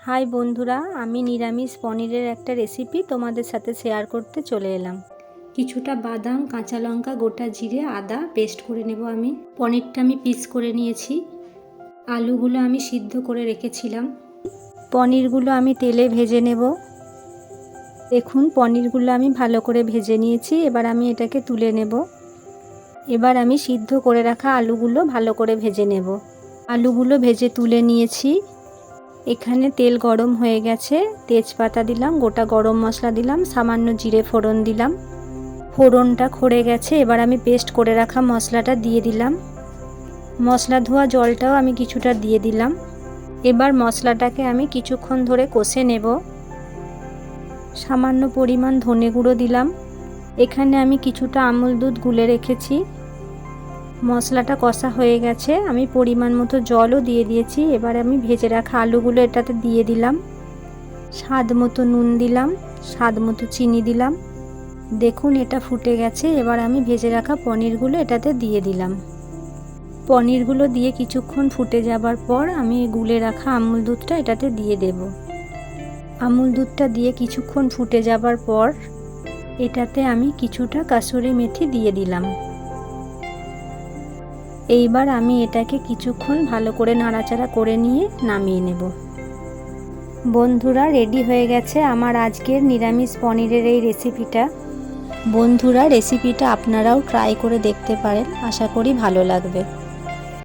High বন্ধুরা, আমি নিরামিষ পনিরের একটা রেসিপি তোমাদের সাথে শেয়ার করতে চলে এলাম। কিছুটা বাদাম, কাঁচা লঙ্কা, গোটা জিরে, আদা পেস্ট করে নেব। আমি পনিরটা পিস করে নিয়েছি। আলুগুলো আমি সিদ্ধ করে রেখেছিলাম। পনিরগুলো আমি তেলে ভেজে নেব। দেখুন, পনিরগুলো আমি ভালো করে ভেজে নিয়েছি। এবার আমি এটাকে তুলে নেব। এবার আমি সিদ্ধ করে রাখা আলুগুলো ভালো করে ভেজে নেব। আলুগুলো ভেজে তুলে নিয়েছি। এখানে তেল গরম হয়ে গেছে, তেজপাতা দিলাম, গোটা গরম মশলা দিলাম, সামান্য জিরে ফোড়ন দিলাম। ফোড়নটা খড়ে গেছে। এবার আমি পেস্ট করে রাখা মশলাটা দিয়ে দিলাম। মশলা ধোয়া জলটাও আমি কিছুটা দিয়ে দিলাম। এবার মশলাটাকে আমি কিছুক্ষণ ধরে কষে নেব। সামান্য পরিমাণ ধনে গুঁড়ো দিলাম। এখানে আমি কিছুটা আমুল দুধ গুলে রেখেছি। মশলাটা কষা হয়ে গেছে, আমি পরিমাণ মতো জলও দিয়ে দিয়েছি। এবার আমি ভেজে রাখা আলুগুলো এটাতে দিয়ে দিলাম। স্বাদ মতো নুন দিলাম, স্বাদ মতো চিনি দিলাম। দেখুন, এটা ফুটে গেছে। এবার আমি ভেজে রাখা পনিরগুলো এটাতে দিয়ে দিলাম। পনিরগুলো দিয়ে কিছুক্ষণ ফুটে যাবার পর আমি গুলে রাখা আমুল দুধটা এটাতে দিয়ে দেব। আমুল দুধটা দিয়ে কিছুক্ষণ ফুটে যাবার পর এটাতে আমি কিছুটা কাসুরি মেথি দিয়ে দিলাম। এইবার আমি এটাকে কিছুক্ষণ ভালো করে নাড়াচাড়া করে নিয়ে নামিয়ে নেব। বন্ধুরা, রেডি হয়ে গেছে আমার আজকের নিরামিষ পনিরের এই রেসিপিটা। বন্ধুরা, রেসিপিটা আপনারাও ট্রাই করে দেখতে পারেন, আশা করি ভালো লাগবে।